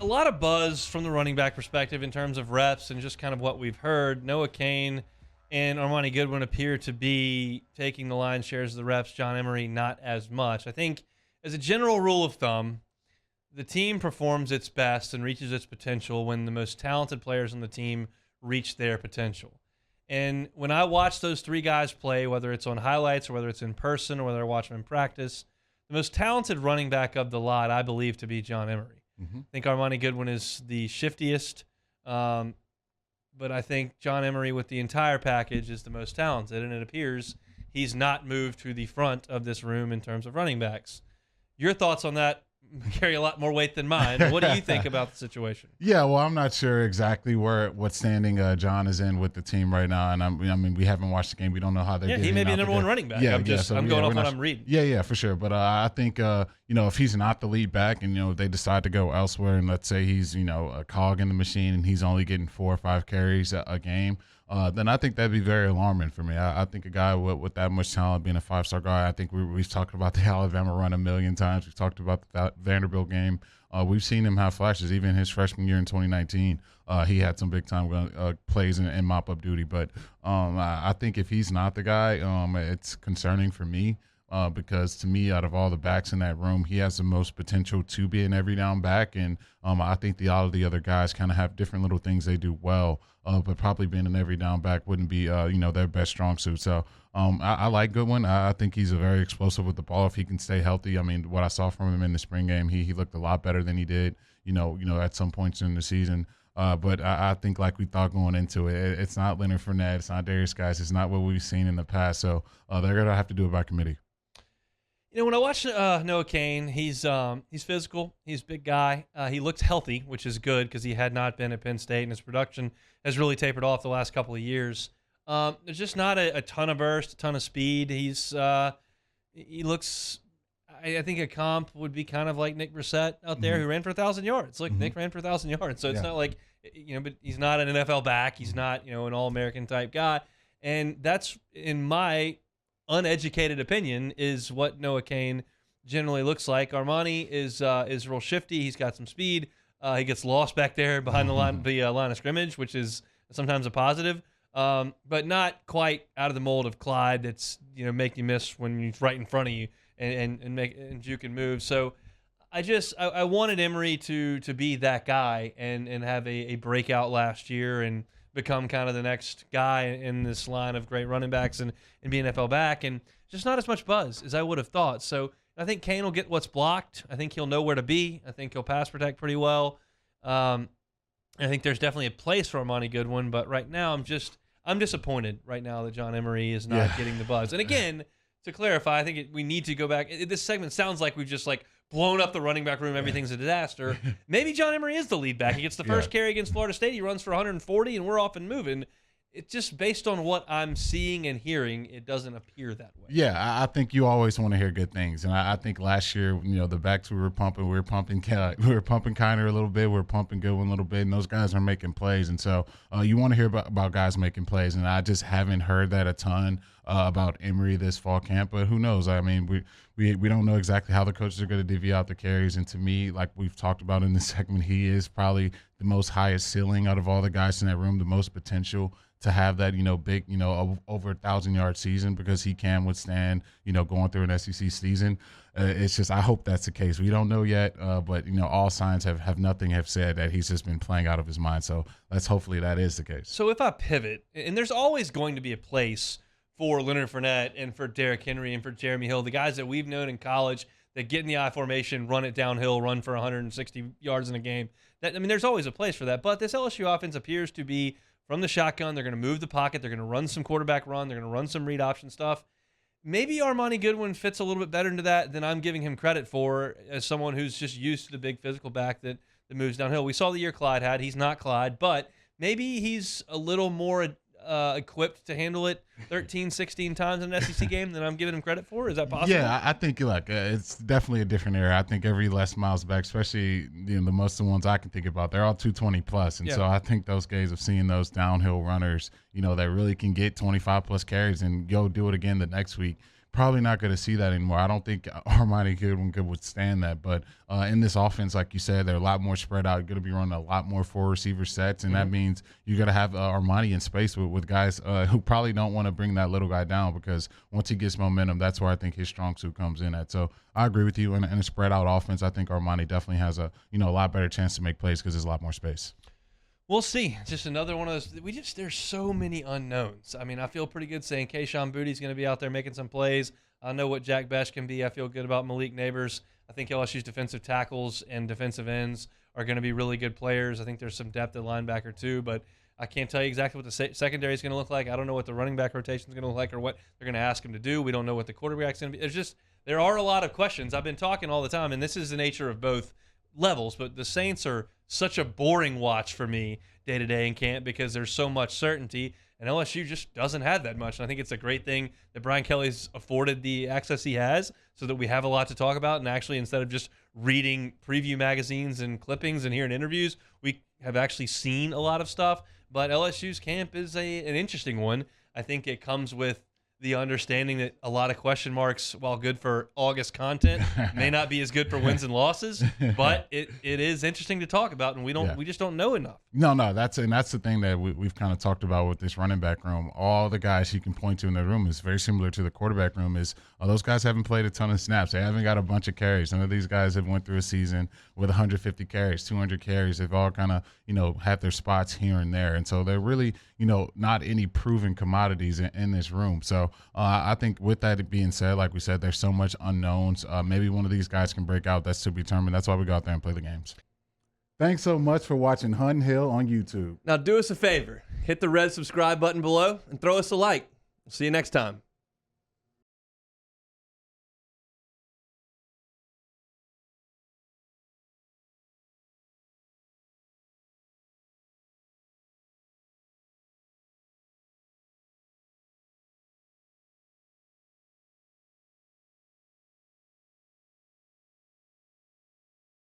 a lot of buzz from the running back perspective in terms of reps and just kind of what we've heard. Noah Cain and Armani Goodwin appear to be taking the lion's shares of the reps. John Emery, not as much. I think as a general rule of thumb, the team performs its best and reaches its potential when the most talented players on the team reach their potential. And when I watch those three guys play, whether it's on highlights or whether it's in person or whether I watch them in practice, the most talented running back of the lot, I believe, to be John Emery. I think Armani Goodwin is the shiftiest, but I think John Emery with the entire package is the most talented, and it appears he's not moved to the front of this room in terms of running backs. Your thoughts on that carry a lot more weight than mine. What do you think about the situation? Yeah, well, I'm not sure exactly what standing John is in with the team right now, and I mean, we haven't watched the game. We don't know how they're. Yeah, he may be the number one running back. I'm going off what I'm reading. Yeah, for sure. But I think if he's not the lead back, and they decide to go elsewhere, and let's say he's a cog in the machine, and he's only getting 4 or 5 carries a game. Then I think that'd be very alarming for me. I think a guy with that much talent, being a 5-star guy, I think we've talked about the Alabama run a million times. We've talked about the Vanderbilt game. We've seen him have flashes. Even his freshman year in 2019, he had some big-time plays in mop-up duty. But I think if he's not the guy, it's concerning for me. Because to me, out of all the backs in that room, he has the most potential to be an every down back. And I think all of the other guys kind of have different little things they do well, but probably being an every down back wouldn't be, their best strong suit. So I like Goodwin. I think he's a very explosive with the ball if he can stay healthy. I mean, what I saw from him in the spring game, he looked a lot better than he did, at some points in the season. But I think like we thought going into it, it's not Leonard Fournette, it's not Darius Guys, it's not what we've seen in the past. So they're going to have to do it by committee. When I watch Noah Cain, he's physical. He's a big guy. He looks healthy, which is good because he had not been at Penn State, and his production has really tapered off the last couple of years. There's just not a ton of burst, a ton of speed. He looks. I think a comp would be kind of like Nick Brissett out there, who ran for 1,000 yards. Like Nick ran for 1,000 yards, so it's not like but he's not an NFL back. He's not an All-American type guy, and that's in my uneducated opinion is what Noah Cain generally looks like. Armani is real shifty. He's got some speed. He gets lost back there behind the line of scrimmage, which is sometimes a positive, but not quite out of the mold of Clyde. That's make you miss when he's right in front of you and juke and move. So I wanted Emery to be that guy and have a breakout last year and become kind of the next guy in this line of great running backs and be an NFL back, and just not as much buzz as I would have thought. So I think Cain will get what's blocked. I think he'll know where to be. I think he'll pass protect pretty well. I think there's definitely a place for Armani Goodwin, but right now I'm disappointed right now that John Emery is not getting the buzz. And again, to clarify, I think we need to go back. This segment sounds like we've just blown up the running back room. Everything's a disaster. Maybe John Emery is the lead back. He gets the first carry against Florida State. He runs for 140, and we're off and moving. It's just based on what I'm seeing and hearing, it doesn't appear that way. Yeah, I think you always want to hear good things, and I think last year, the backs we were pumping Kiner a little bit, we were pumping Goodwin a little bit, and those guys are making plays, and so you want to hear about guys making plays, and I just haven't heard that a ton about Emery this fall camp, but who knows? I mean, we don't know exactly how the coaches are going to divvy out the carries, and to me, like we've talked about in this segment, he is probably the most highest ceiling out of all the guys in that room, the most potential to have that, big, over 1,000-yard season because he can withstand, going through an SEC season. It's just, I hope that's the case. We don't know yet, but, all signs have said that he's just been playing out of his mind. So hopefully that is the case. So if I pivot, and there's always going to be a place for Leonard Fournette and for Derrick Henry and for Jeremy Hill, the guys that we've known in college that get in the I formation, run it downhill, run for 160 yards in a game. There's always a place for that. But this LSU offense appears to be from the shotgun. They're going to move the pocket. They're going to run some quarterback run. They're going to run some read option stuff. Maybe Armani Goodwin fits a little bit better into that than I'm giving him credit for as someone who's just used to the big physical back that moves downhill. We saw the year Clyde had. He's not Clyde, but maybe he's a little more equipped to handle it 13, 16 times in an SEC game than I'm giving him credit for? Is that possible? Yeah, I think it's definitely a different era. I think every Les Miles back, especially the most of the ones I can think about, they're all 220 plus, and so I think those guys of seeing those downhill runners, that really can get 25 plus carries and go do it again the next week. probably not going to see that anymore. I don't think Armani could withstand that. But in this offense, like you said, they're a lot more spread out. You're going to be running a lot more 4 receiver sets, and that means you're going to have Armani in space with guys who probably don't want to bring that little guy down, because once he gets momentum, that's where I think his strong suit comes in at. So I agree with you. In a spread out offense, I think Armani definitely has a lot better chance to make plays because there's a lot more space. We'll see. Just another one of those. There's so many unknowns. I mean, I feel pretty good saying Kayshon Boutte's going to be out there making some plays. I know what Jack Besh can be. I feel good about Malik Neighbors. I think LSU's defensive tackles and defensive ends are going to be really good players. I think there's some depth at linebacker too, but I can't tell you exactly what the secondary is going to look like. I don't know what the running back rotation is going to look like or what they're going to ask him to do. We don't know what the quarterback's going to be. There are a lot of questions. I've been talking all the time, and this is the nature of both levels, but the Saints are such a boring watch for me day to day in camp because there's so much certainty, and LSU just doesn't have that much. And I think it's a great thing that Brian Kelly's afforded the access he has so that we have a lot to talk about. And actually, instead of just reading preview magazines and clippings and hearing interviews, we have actually seen a lot of stuff. But LSU's camp is an interesting one. I think it comes with the understanding that a lot of question marks, while good for August content, may not be as good for wins and losses. But it is interesting to talk about, and we just don't know enough. No, that's the thing that we've kind of talked about with this running back room. All the guys you can point to in the room is very similar to the quarterback room. Is those guys haven't played a ton of snaps. They haven't got a bunch of carries. Some of these guys have went through a season with 150 carries, 200 carries. They've all kind of had their spots here and there, and so they're really not any proven commodities in this room. So I think with that being said, like we said, there's so much unknowns. Maybe one of these guys can break out. That's to be determined. That's why we go out there and play the games. Thanks so much for watching Hunt Hill on YouTube. Now do us a favor. Hit the red subscribe button below and throw us a like. We'll see you next time.